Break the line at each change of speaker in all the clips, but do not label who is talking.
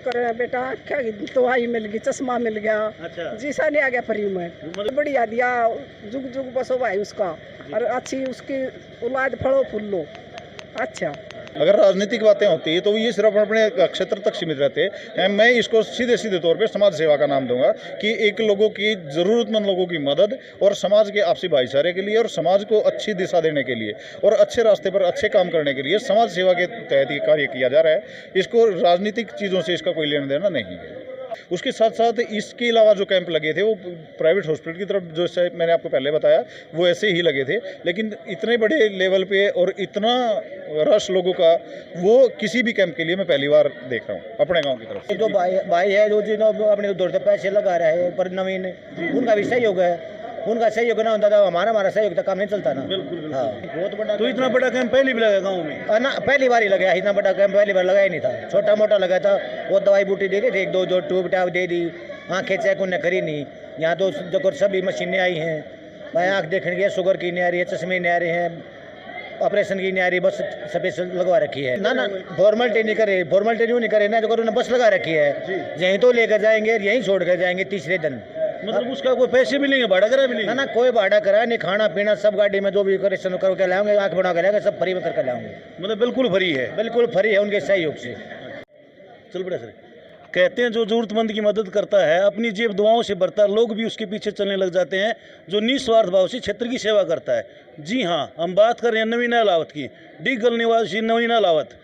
कर बेटा क्या दवाई मिल गई, चश्मा मिल गया।
अच्छा।
जी साले आ गया फ्री में, बढ़िया दिया, जुग जुग बसो भाई उसका, और अच्छी उसकी औलाद फलो फूलो। अच्छा,
अगर राजनीतिक बातें होती है तो ये सिर्फ अपने क्षेत्र तक सीमित रहते हैं। मैं इसको सीधे सीधे तौर पे समाज सेवा का नाम दूंगा कि एक लोगों की ज़रूरतमंद लोगों की मदद और समाज के आपसी भाईचारे के लिए और समाज को अच्छी दिशा देने के लिए और अच्छे रास्ते पर अच्छे काम करने के लिए समाज सेवा के तहत ये कार्य किया जा रहा है। इसको राजनीतिक चीज़ों से इसका कोई लेना देना नहीं है। उसके साथ साथ इसके अलावा जो कैंप लगे थे वो प्राइवेट हॉस्पिटल की तरफ, जो मैंने आपको पहले बताया, वो ऐसे ही लगे थे, लेकिन इतने बड़े लेवल पे और इतना रश लोगों का वो किसी भी कैंप के लिए मैं पहली बार देख रहा हूँ अपने गांव की तरफ से।
जो भाई है जो जिन्होंने अपने उधर से पैसे लगा रहे हैं पर नवीन, उनका भी सहयोग है। उनका सहयोग ना होता था, हमारा सहयोग था, काम नहीं चलता ना।
बिल्कुल।
हाँ, बहुत बड़ा।
तो इतना बड़ा कैंप पहली भी लगा गाँव में?
ना, पहली बार ही लगा। इतना बड़ा कैंप पहली बार लगा ही नहीं था, छोटा मोटा लगा था। वो दवाई बूटी दे दी थी, एक दो जो ट्यूब टाप दे दी, आँखें चेक उन्हें करी नहीं। यहाँ तो जो सभी मशीनें आई हैं, भाई आँख देखने की, शुगर की नहीं आ रही है, चश्मे नहीं आ रहे हैं, ऑपरेशन की नहीं आ रही, बस स्पेशल लगवा रखी है। ना फॉर्मेलिटी नहीं करे, फॉर्मेलिटी नहीं करे ना, जो उन्होंने बस लगा रखी है, यहीं तो लेकर जाएंगे, यहीं छोड़ कर जाएंगे तीसरे दिन।
मतलब उसका कोई पैसे मिलेंगे, भाड़ा किराया मिलेंगे?
ना कोई भाड़ा किराया नहीं, खाना पीना सब गाड़ी में जो भी करेक्शन करके लाएंगे, आँख बना के लाएंगे, सब फ्री में करके लाएंगे।
मतलब बिल्कुल फ्री है?
बिल्कुल फ्री है, उनके सहयोग से।
चल बड़ा सर, कहते हैं जो जरूरतमंद की मदद करता है अपनी जेब दुआओं से भरता है, लोग भी उसके पीछे चलने लग जाते हैं, जो निस्वार्थ भाव से क्षेत्र की सेवा करता है। जी हाँ, हम बात कर रहे हैं नवीना अलावत की, डिगल निवासी नवीना अलावत।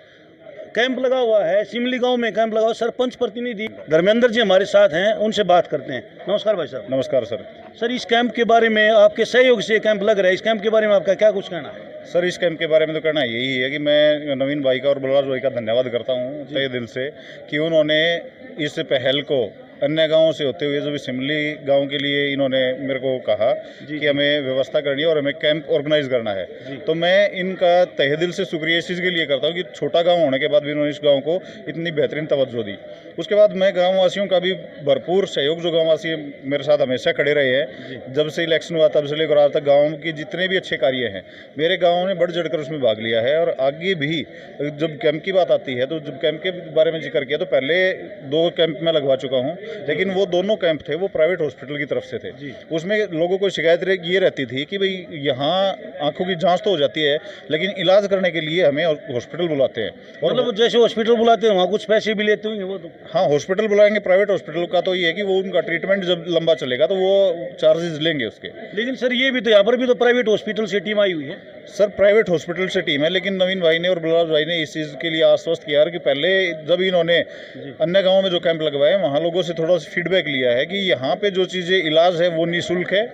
कैंप लगा हुआ है सिमली गांव में, कैंप लगा हुआ। सरपंच प्रतिनिधि धर्मेंद्र जी हमारे साथ हैं, उनसे बात करते हैं। नमस्कार भाई साहब।
नमस्कार सर।
सर, इस कैंप के बारे में, आपके सहयोग से कैंप लग रहा है, इस कैंप के बारे में आपका क्या कुछ कहना है?
सर, इस कैंप के बारे में तो कहना यही है कि मैं नवीन भाई का और बलराज भाई का धन्यवाद करता हूँ तहे दिल से कि उन्होंने इस पहल को अन्य गांवों से होते हुए जो भी सिमली गांव के लिए इन्होंने मेरे को कहा कि हमें व्यवस्था करनी है और हमें कैंप ऑर्गेनाइज करना है, तो मैं इनका तहे दिल से शुक्रिया इस चीज़ के लिए करता हूं कि छोटा गांव होने के बाद भी इन्होंने इस गांव को इतनी बेहतरीन तवज्जो दी। उसके बाद मैं गाँव वासियों का भी भरपूर सहयोग, जो गाँव वासी मेरे साथ हमेशा खड़े रहे हैं, जब से इलेक्शन हुआ तब से लेकर आज तक गाँव के जितने भी अच्छे कार्य हैं मेरे गाँव ने बढ़ चढ़कर उसमें भाग लिया है। और आगे भी जब कैंप की बात आती है तो जब कैंप के बारे में जिक्र किया तो पहले 2 कैंप मैं लगवा चुका हूँ, लेकिन वो दोनों कैंप थे वो प्राइवेट हॉस्पिटल की तरफ से थे। उसमें लोगों को शिकायत ये रहती थी कि भाई यहाँ आंखों की जांच तो हो जाती है लेकिन इलाज करने के लिए हमें हॉस्पिटल बुलाते हैं। और
मतलब जैसे हॉस्पिटल बुलाते हैं वहाँ कुछ पैसे भी लेते होंगे वो तो?
हाँ, हॉस्पिटल बुलाएंगे। प्राइवेट हॉस्पिटल का तो ये है कि वो उनका ट्रीटमेंट जब लंबा चलेगा तो वो चार्जेस लेंगे उसके।
लेकिन सर ये भी तो, यहाँ पर भी तो प्राइवेट हॉस्पिटल से टीम आई हुई है।
सर, प्राइवेट हॉस्पिटल से टीम है, लेकिन नवीन भाई ने और बलराज भाई ने इस चीज़ के लिए आश्वस्त किया कि पहले जब इन्होंने अन्य गाँव में जो कैंप लगवाए वहाँ लोगों से थोड़ा सा फीडबैक लिया है कि यहाँ पे जो चीज़ें इलाज है वो निःशुल्क है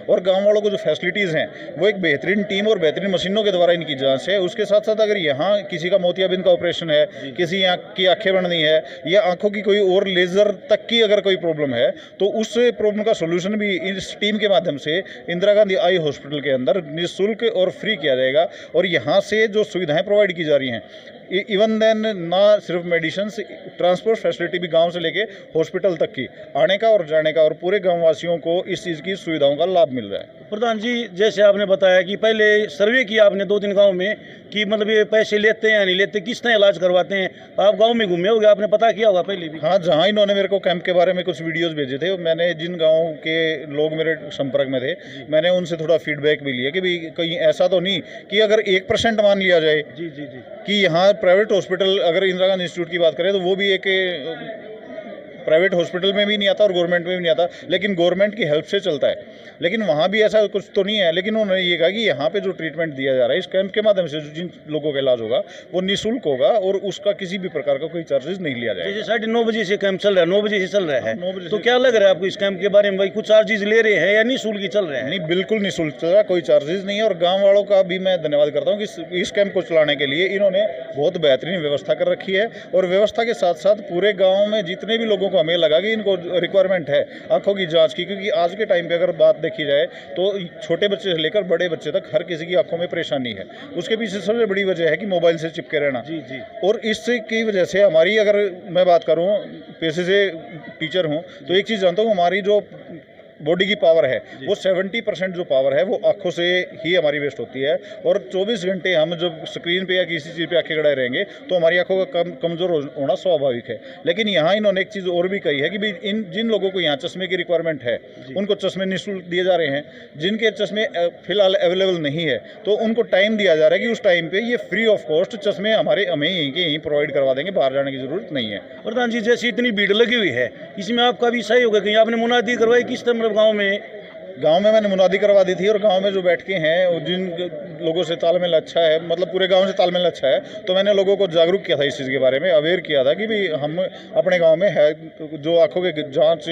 और गांव वालों को जो फैसिलिटीज़ हैं वो एक बेहतरीन टीम और बेहतरीन मशीनों के द्वारा इनकी जांच है। उसके साथ साथ अगर यहाँ किसी का मोतियाबिंद का ऑपरेशन है, किसी आँख की आंखें बननी है या आंखों की कोई और लेज़र तक की अगर कोई प्रॉब्लम है तो उस प्रॉब्लम का सोल्यूशन भी इस टीम के माध्यम से इंदिरा गांधी आई हॉस्पिटल के अंदर निःशुल्क और फ्री किया जाएगा। और यहाँ से जो सुविधाएँ प्रोवाइड की जा रही हैं, इवन देन ना सिर्फ मेडिसिन, ट्रांसपोर्ट फैसिलिटी भी गांव से लेके हॉस्पिटल तक की आने का और जाने का, और पूरे गांव वासियों को इस चीज़ की सुविधाओं का लाभ मिल रहा है।
प्रधान जी, जैसे आपने बताया कि पहले सर्वे किया आपने 2-3 गांव में कि मतलब ये पैसे लेते हैं या नहीं लेते, किस तरह इलाज करवाते हैं, आप गांव में घूमे होगे, आपने पता किया होगा पहले भी?
हाँ, जहाँ इन्होंने मेरे को कैंप के बारे में कुछ वीडियोस भेजे थे, मैंने जिन गाँव के लोग मेरे संपर्क में थे मैंने उनसे थोड़ा फीडबैक भी लिया कि भाई कहीं ऐसा तो नहीं कि अगर 1% मान लिया जाए कि यहाँ प्राइवेट हॉस्पिटल, अगर इंदिरा गांधी इंस्टीट्यूट की बात करें तो वो भी एक प्राइवेट हॉस्पिटल में भी नहीं आता और गवर्नमेंट में भी नहीं आता, लेकिन गवर्नमेंट की हेल्प से चलता है, लेकिन वहाँ भी ऐसा कुछ तो नहीं है। लेकिन उन्होंने ये कहा कि यहाँ पे जो ट्रीटमेंट दिया जा रहा है इस कैंप के माध्यम से जिन लोगों का इलाज होगा वो निःशुल्क होगा और उसका किसी भी प्रकार का कोई चार्जेस नहीं लिया जाएगा।
जैसे 9:30 बजे से कैंप चल रहा है, 9 बजे से चल रहा है, तो क्या लग रहा है आपको इस कैंप के बारे में? भाई कुछ चार्जेस ले रहे हैं या निःशुल्क ही चल रहे हैं?
नहीं, बिल्कुल निःशुल्क चल रहा है, कोई चार्जेस नहीं है। और गाँव वालों का भी मैं धन्यवाद करता हूँ कि इस कैंप को चलाने के लिए इन्होंने बहुत बेहतरीन व्यवस्था कर रखी है। और व्यवस्था के साथ साथ पूरे गाँव में जितने भी लोगों को हमें लगा कि इनको रिक्वायरमेंट है आंखों की जांच की, क्योंकि आज के टाइम पे अगर बात देखी जाए तो छोटे बच्चे से लेकर बड़े बच्चे तक हर किसी की आंखों में परेशानी है। उसके पीछे सबसे बड़ी वजह है कि मोबाइल से चिपके रहना। और इसकी वजह से हमारी, अगर मैं बात करूं, पेशे से टीचर हूं तो एक चीज़ जानता हूं, हमारी जो बॉडी की पावर है वो 70% जो पावर है वो आंखों से ही हमारी वेस्ट होती है। और 24 घंटे हम जब स्क्रीन पे या किसी चीज़ पे आंखें गड़ाए रहेंगे तो हमारी आंखों का कमज़ोर होना स्वाभाविक है। लेकिन यहाँ इन्होंने एक चीज़ और भी कही है कि भाई जिन लोगों को यहाँ चश्मे की रिक्वायरमेंट है उनको चश्मे निःशुल्क दिए जा रहे हैं। जिनके चश्मे फिलहाल अवेलेबल नहीं है तो उनको टाइम दिया जा रहा है कि उस टाइम पे ये फ्री ऑफ कॉस्ट चश्मे हमें यहीं प्रोवाइड करवा देंगे, बाहर जाने की जरूरत नहीं है।
प्रधान जी, जैसे इतनी भीड़ लगी हुई है, इसमें आपका भी सही होगा कहीं आपने मुनादी करवाई किस तरह मतलब गाँव में
मैंने मुनादी करवा दी थी और गांव में जो बैठ के हैं और जिन लोगों से तालमेल अच्छा है, मतलब पूरे गांव से तालमेल अच्छा है, तो मैंने लोगों को जागरूक किया था इस चीज़ के बारे में, अवेयर किया था कि भाई हम अपने गांव में है जो आंखों के जांच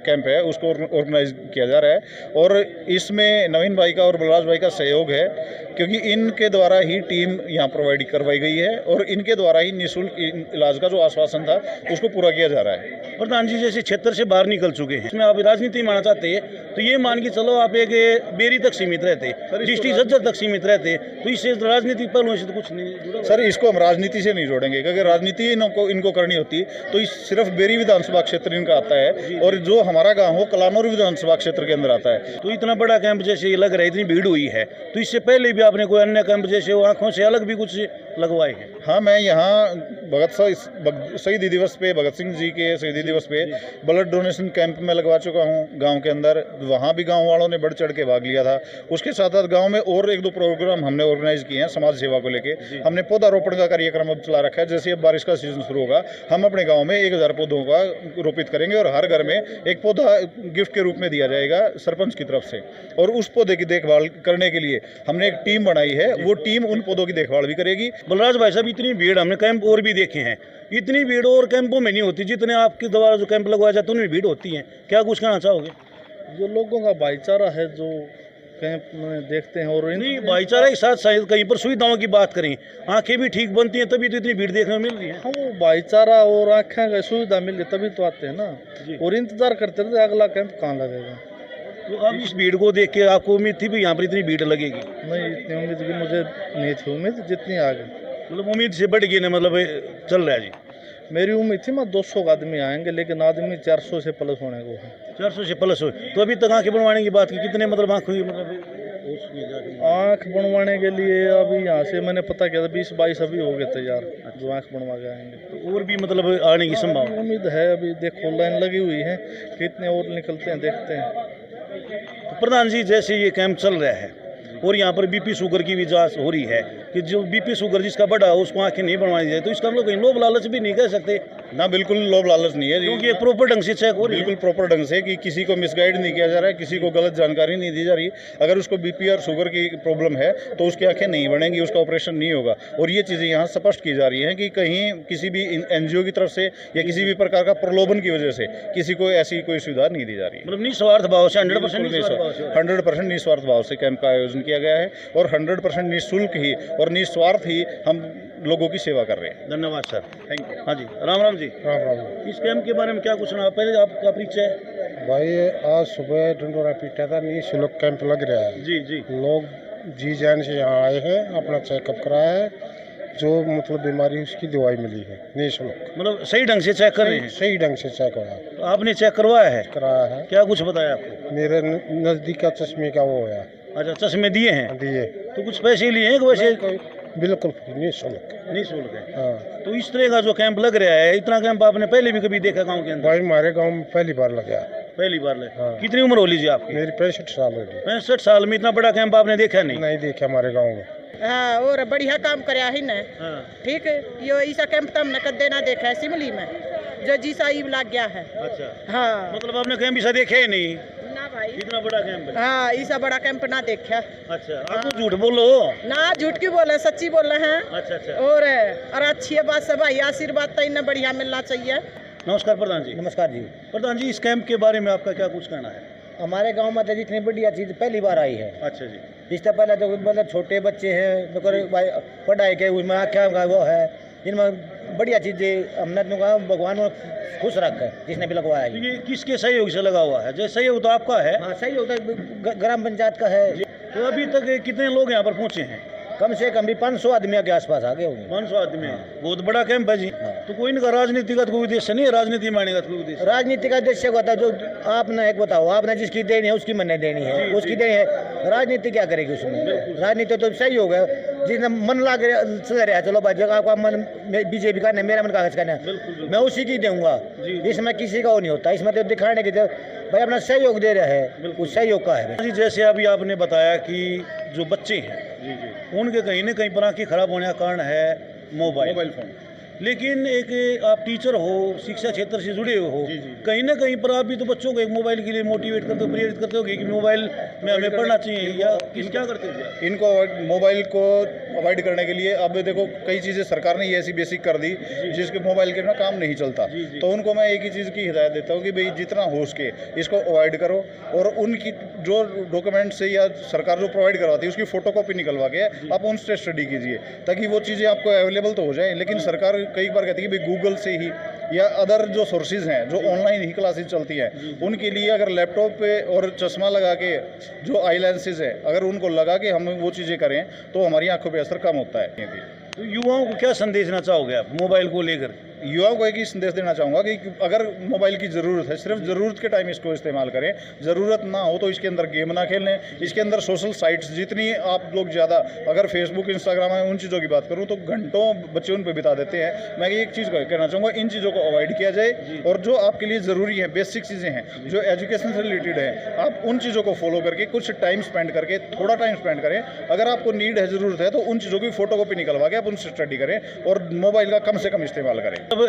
कैंप है उसको ऑर्गेनाइज किया जा रहा है। और इसमें नवीन भाई का और बलराज भाई का सहयोग है क्योंकि इनके द्वारा ही टीम यहाँ प्रोवाइड करवाई गई है और इनके द्वारा ही निःशुल्क इलाज का जो आश्वासन था उसको पूरा किया जा रहा है।
प्रधान जी, जैसे क्षेत्र से बाहर निकल चुके हैं, इसमें आप राजनीति मानना चाहते हैं तो ये मान के चलो आप एक बेरी तक सीमित रहते, डिस्ट्रिक्ट जज तक सीमित रहते, तो इससे राजनीतिक पहलुओं से तो कुछ नहीं।
सर, इसको हम राजनीति से नहीं जोड़ेंगे क्योंकि राजनीति इनको करनी होती तो सिर्फ बेरी विधानसभा क्षेत्र इनका आता है और जो हमारा गाँव हो कलानौर विधानसभा क्षेत्र के अंदर आता है।
तो इतना बड़ा कैंप जैसे ये लग रहा है, इतनी भीड़ हुई है, तो इससे पहले भी आपने कोई अन्य कैंप जैसे वो आँखों से अलग भी कुछ लगवाए हैं?
हाँ, मैं यहाँ शहीदी दिवस पे, भगत सिंह जी के शहीदी दिवस पे ब्लड डोनेशन कैंप में लगवा चुका हूँ गांव के अंदर। वहाँ भी गांव वालों ने बढ़ चढ़ के भाग लिया था। उसके साथ साथ गांव में और 1-2 प्रोग्राम हमने ऑर्गेनाइज किए हैं समाज सेवा को लेके। हमने पौधारोपण का कार्यक्रम अब चला रखा है। जैसे अब बारिश का सीजन शुरू होगा हम अपने गाँव में 1000 पौधों का रोपित करेंगे और हर घर में एक पौधा गिफ्ट के रूप में दिया जाएगा सरपंच की तरफ से। और उस पौधे की देखभाल करने के लिए हमने एक टीम बनाई है, वो टीम उन पौधों की देखभाल भी करेगी।
बलराज भाई साहब, इतनी भीड़ हमने कैंप और भी देखे हैं, इतनी भीड़ और कैंपों में नहीं होती जितने आपके द्वारा जो कैंप लगवाया जाता है उनमें भीड़ होती है, क्या कुछ कहना चाहोगे?
जो लोगों का भाईचारा है जो कैंप में देखते हैं और
नहीं, भाईचारा के साथ शायद कहीं पर सुविधाओं की बात करें, आंखें भी ठीक बनती हैं तभी तो इतनी भीड़ देखने को मिल रही है।
हाँ, वो भाईचारा और आँखें का सुविधा मिल रही तभी तो आते हैं ना, और इंतजार करते रहते अगला कैंप कहाँ लगेगा।
तो अब इस भीड़ को देख के आपको उम्मीद थी भी यहाँ पर इतनी भीड़ लगेगी?
नहीं, इतनी उम्मीद की मुझे नहीं थी, उम्मीद जितनी आ गई,
मतलब उम्मीद से बढ़ गई ना, मतलब चल रहा है जी।
मेरी उम्मीद थी मैं 200 आदमी आएंगे, लेकिन आदमी 400 से प्लस होने को है।
400 से प्लस हो तो अभी तक आँखें बनवाने की बात की, कितने मतलब आँख हुई? मतलब
आँख बनवाने के लिए अभी यहाँ से मैंने पता किया था 20-22 अभी हो गए तैयार जो आँख बनवा के आएंगे।
तो और भी मतलब आने की संभावना?
उम्मीद है, अभी देखो लाइन लगी हुई है, कितने और निकलते हैं देखते हैं।
तो प्रधान जी, जैसे ये कैंप चल रहा है और यहाँ पर बीपी शुगर की भी जांच हो रही है कि जो बीपी शुगर जिसका बढ़ा हो उसको आंखें नहीं बनवाई जाए, तो इसका हम लोग कहीं लोभ लालच भी नहीं कह सकते
ना? बिल्कुल लोभ लालच नहीं है,
क्योंकि एक प्रॉपर ढंग से चेक हो रही है।
बिल्कुल प्रॉपर ढंग से कि किसी को मिसगाइड नहीं किया जा रहा है, किसी को गलत जानकारी नहीं दी जा रही। अगर उसको बीपी और शुगर की प्रॉब्लम है तो उसकी आंखें नहीं बनेंगी, उसका ऑपरेशन नहीं होगा। और ये चीज़ें यहाँ स्पष्ट की जा रही हैं कि कहीं किसी भी NGO की तरफ से या किसी भी प्रकार का प्रलोभन की वजह से किसी को ऐसी कोई सुविधा नहीं दी जा रही है।
मतलब निस्वार्थ भाव से 100%
निस्वार्थ भाव से कैंप का आयोजन किया गया है और 100% निःशुल्क ही और निस्वार्थ ही हम लोगों की सेवा कर रहे हैं।
धन्यवाद सर,
थैंक यू।
हाँ जी, राम राम जी।
राम राम।
इस कैंप के बारे में क्या कुछ सुना? पहले आपका परिचय।
भाई, आज सुबह ढंडोरा पीटा था, निःशुल्क कैंप लग रहा है।
जी जी।
लोग जी जान से यहाँ आए हैं, अपना चेकअप कराया है, जो मतलब बीमारी उसकी दवाई मिली है निःशुल्क।
मतलब सही ढंग से चेक कर रहे हैं?
सही ढंग से चेक हुआ।
तो आपने चेक करवाया है?
कराया है।
क्या कुछ बताया आपको?
मेरे नज़दीक का चश्मे का वो होया।
अच्छा, चश्मे दिए हैं?
दिए।
तो कुछ पैसे लिए हैं कि वैसे?
बिल्कुल निःशुल्क।
निःशुल्क है।
हाँ।
तो इस तरह का जो कैंप लग रहा है, इतना कैंप आपने पहले भी कभी देखा गाँव के अंदर?
भाई, हमारे गाँव में पहली बार लगा।
पहली बार लगे?
हाँ।
कितनी उम्र हो लीजिए आपकी?
मेरी 65 साल हो गई।
65 साल में इतना बड़ा कैंप आपने देखा नहीं?
नहीं देखा हमारे गाँव में।
हाँ, और बढ़िया काम कराया ही न।
हाँ।
ठीक है, ये ऐसा कैंप तो हमने कदे ना देखा है सिमली में, जो जी साहिब लग गया है।
अच्छा,
हाँ।
मतलब आपने कैंप ऐसा देखे ही नहीं?
ना भाई,
इतना बड़ा कैंप है?
हाँ, ऐसा बड़ा कैंप ना देखा।
अच्छा, आप तो झूठ बोलो
ना, झूठ क्यों बोले, सच्ची बोल रहे हैं।
अच्छा अच्छा।
और अच्छी है बात सब भाई, आशीर्वाद तो इन्हें बढ़िया मिलना चाहिए।
नमस्कार प्रधान जी।
नमस्कार जी।
प्रधान जी, इस कैंप के बारे में आपका क्या कुछ कहना है?
हमारे गांव में तो इतनी बढ़िया चीज़ पहली बार आई है।
अच्छा जी।
इससे पहले तो मतलब छोटे बच्चे हैं तो पढ़ाई के उसमें आँखें का वो है, जिनमें बढ़िया चीज़ें हमने तो कहा भगवान को खुश रख है जिसने भी लगवाया
तो
है।
ये किसके सहयोग से लगा हुआ है? जैसे सहयोग तो आपका है।
हाँ, सही होता है, ग्राम पंचायत का है।
तो अभी तक कितने लोग यहाँ पर पहुँचे हैं?
कम से कम भी 500 आदमी के आसपास आ गए होंगे।
500 आदमी बहुत बड़ा कैंप है जी। तो कोई इनका राजनीतिगत कोई उद्देश्य नहीं है, राजनीति मानेगा कोई उद्देश्य?
राजनीति का उद्देश्य होता है जो आपने एक बताओ, आपने जिसकी देनी है उसकी मन्ने देनी है, उसकी देनी है, राजनीति क्या करेगी उसमें? राजनीति तो सही हो गया, जिसने मन लग चल रहा है, चलो भाई जगह का मन बीजेपी का नहीं, मेरा मन कांग्रेस का नहीं, मैं उसी की दूंगा। इसमें किसी का वो नहीं होता, इसमें तो दिखाने के भाई अपना सहयोग दे रहे हैं, उस सहयोग का है।
जी जैसे अभी आपने बताया कि जो बच्चे हैं उनके कहीं न कहीं पर आँखें खराब होने का कारण है मोबाइल फोन, लेकिन एक आप टीचर हो, शिक्षा क्षेत्र से जुड़े हो, कहीं ना कहीं पर आप भी तो बच्चों को एक मोबाइल के लिए मोटिवेट करते हो, प्रेरित करते हो कि मोबाइल में हमें पढ़ना चाहिए, या क्या करते हो?
इनको मोबाइल को अवॉइड करने के लिए अब देखो कई चीज़ें सरकार ने ये ऐसी बेसिक कर दी जिसके मोबाइल के बिना काम नहीं चलता। तो उनको मैं एक ही चीज़ की हिदायत देता हूँ कि भाई जितना हो सके इसको अवॉइड करो, और उनकी जो डॉक्यूमेंट से या सरकार जो प्रोवाइड करवाती है उसकी फ़ोटोकॉपी निकलवा के आप उनसे स्टडी कीजिए, ताकि वो चीज़ें आपको अवेलेबल तो हो जाए। लेकिन सरकार कई बार कहती है कि भाई गूगल से ही या अदर जो सोर्सेज हैं जो ऑनलाइन ही क्लासेस चलती हैं उनके लिए अगर लैपटॉप पे और चश्मा लगा के जो आई लेंसेज है अगर उनको लगा के हम वो चीज़ें करें तो हमारी आंखों पे असर कम होता है।
तो युवाओं को क्या संदेश देना चाहोगे आप मोबाइल को लेकर?
युवाओं को एक ही संदेश देना चाहूँगा कि अगर मोबाइल की ज़रूरत है सिर्फ ज़रूरत के टाइम इसको इस्तेमाल करें, ज़रूरत ना हो तो इसके अंदर गेम ना खेलें। इसके अंदर सोशल साइट्स जितनी आप लोग ज़्यादा, अगर फेसबुक इंस्टाग्राम है उन चीज़ों की बात करूँ तो घंटों बच्चे उन पर बिता देते हैं। मैं एक चीज़ कहना चाहूँगा, इन चीज़ों को अवॉइड किया जाए और जो आपके लिए ज़रूरी है बेसिक चीज़ें हैं जो एजुकेशन से रिलेटेड है आप उन चीज़ों को फॉलो करके कुछ टाइम स्पेंड करके थोड़ा टाइम स्पेंड करें। अगर आपको नीड है, ज़रूरत है तो उन चीज़ों की फ़ोटोकॉपी निकलवा के आप उनसे स्टडी करें और मोबाइल का कम से कम इस्तेमाल करें।
अब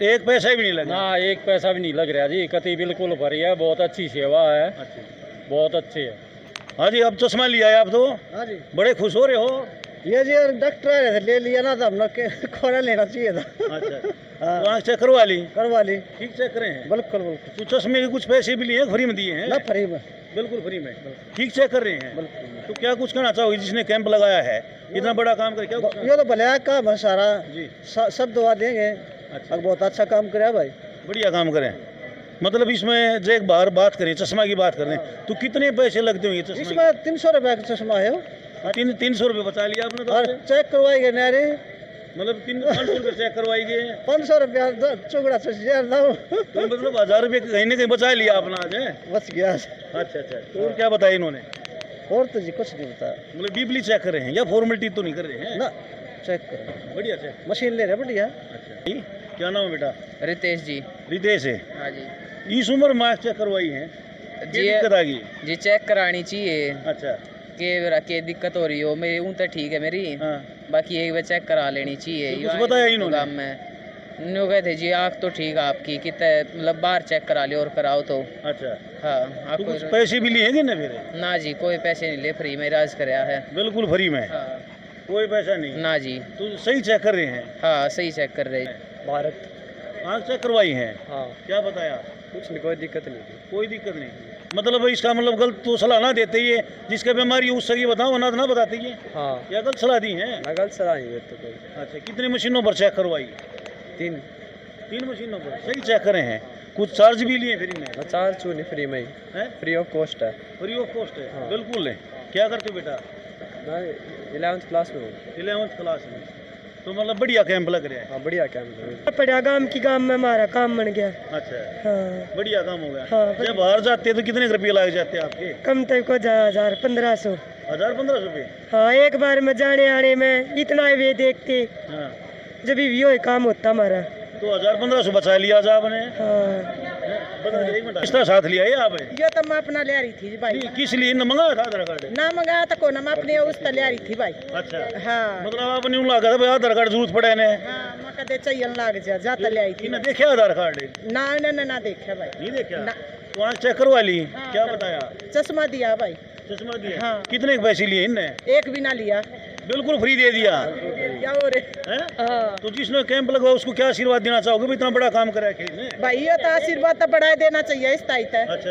एक पैसा भी नहीं लगा?
ना एक पैसा भी नहीं लग रहा जी, कति बिल्कुल भरी है, बहुत अच्छी सेवा है, बहुत अच्छी है।
हाँ जी, अब चश्मा लिया है आप तो
हाँ जी,
बड़े खुश हो रहे हो?
ये जी डॉक्टर ले लिया ना तो हमने खोरा लेना चाहिए था।
अच्छा, तो आँख चेक करवा ली?
करवा ली,
ठीक चेक करे हैं?
बिल्कुल बिल्कुल।
तो चश्मे के कुछ पैसे भी लिए, फ्री में दिए हैं?
ना फ्री में,
बिल्कुल फ्री में, ठीक चेक कर रहे हैं। तो क्या कुछ कहना चाहोगे जिसने कैंप लगाया है, इतना बड़ा काम कर? क्या
ये तो भले काम है सारा
जी,
सब दुआ देंगे।
अच्छा,
बहुत अच्छा काम कराया भाई,
बढ़िया काम करें। मतलब इसमें जो एक बार बात करें, चश्मा की बात करें तो कितने पैसे लगते होंगे चश्मा?
इसमें 300 रुपये का चश्मा है।
300 रुपये बचा लिया आपने तो?
और चेक करवाई गए नारे,
मतलब 500 रुपये चेक करवाई गए,
500 रुपया चुगड़ा से
तो मतलब 1000 रुपये कहीं ना कहीं बचा लिया अपना आज है?
बच गया।
अच्छा अच्छा, तो और क्या बताया इन्होंने?
और तो जी कुछ नहीं बताया।
मतलब डीपली चेक कर रहे हैं या फॉर्मेलिटी तो नहीं कर रहे हैं?
ना चेक करो,
बढ़िया चेक,
मशीन ले रहे बढ़िया।
अच्छा, क्या नाम है बेटा?
रितेश जी।
रितेश है?
हाँ जी।
इस उम्र में चेक करवाई है,
जी
दिक्कत आ गई?
जी चेक करानी चाहिए
अच्छा,
के दिक्कत हो रही हो, मेरी ऊँ तो ठीक है मेरी,
हाँ,
बाकी एक बार चेक करा लेनी चाहिए।
तो कुछ बताया इन्होंने?
काम में न्यू कहे थे जी आँख तो ठीक है आपकी, कितने मतलब बाहर चेक करा लियो और कराओ तो।
अच्छा,
हाँ
तो
आपको
कुछ पैसे भी लिए हैं ना फिर?
ना जी कोई पैसे नहीं ले, फ्री में इलाज कराया है।
बिल्कुल फ्री में?
हाँ
कोई पैसा नहीं?
ना जी।
तो सही चेक कर रहे हैं?
हाँ सही चेक कर रहे।
भारत,
आँख चेक करवाई है?
हाँ
क्या बताया?
कुछ नहीं, कोई दिक्कत नहीं थी।
कोई दिक्कत नहीं? मतलब इसका मतलब गलत तो सलाह ना देते ही है, जिसके बीमारी है उससे बताओ ना, तो ना बताते ही है।
हाँ
क्या गलत सलाह दी है?
ना गलत सलाह नहीं है तो कोई।
अच्छा, कितनी मशीनों पर चेक करवाई?
3
मशीनों पर सही चेक करे हैं? कुछ चार्ज भी लिए फिर इनमें?
चार्ज नहीं, फ्री में ही
है?
फ्री ऑफ कॉस्ट है।
फ्री ऑफ कॉस्ट है?
हाँ।
बिल्कुल है। क्या करते हो बेटा?
मैं 11th क्लास में हूँ।
11th क्लास में? तो मतलब बढ़िया कैंप लग रहा है?
हाँ बढ़िया काम है। पड़ा गांव की गांव में हमारा काम बन गया।
अच्छा,
हाँ
बढ़िया काम हो गया।
हाँ,
जब बाहर जाते हैं तो कितने रुपये लग जाते हैं आपके?
कम तक को 1000-1500।
1000-1500 रुपये?
हाँ एक बार में जाने आने में इतना ही वे देखते,
हाँ,
जब भी यो काम होता हमारा।
तो 1000-1500 बचा लिया आज आपने?
हाँ
एक मिनट, किसका साथ लिया है आप?
ये तो मैं अपना ले रही थी भाई,
किस लिए न मंगाया था आधार कार्ड?
ना मंगाया तो कौन, मैं अपने उस ले रही थी भाई।
अच्छा,
हाँ
मतलब आपने उन लगा था भाई आधार कार्ड जरूरत पड़े ने?
हाँ मैं कहते चाहिए लाग जाता ले आई थी।
इन्हें देखा आधार कार्ड?
ना ना ना ना देखा भाई,
नहीं देखा?
ना।
तो आँख चेक करवा ली?
हाँ,
क्या बताया?
चश्मा दिया भाई।
चश्मा दिया?
हाँ।
कितने के पैसे लिए इनने?
एक भी ना लिया,
बिल्कुल फ्री दे दिया
क्या हो रे।
है?
हाँ
तो जिसने कैंप लगवाया उसको क्या आशीर्वाद देना चाहोगे? इतना बड़ा काम करा है इसने?
भाई ये तो आशीर्वाद तो बढ़ाए देना चाहिए इस टाइप है।
अच्छा।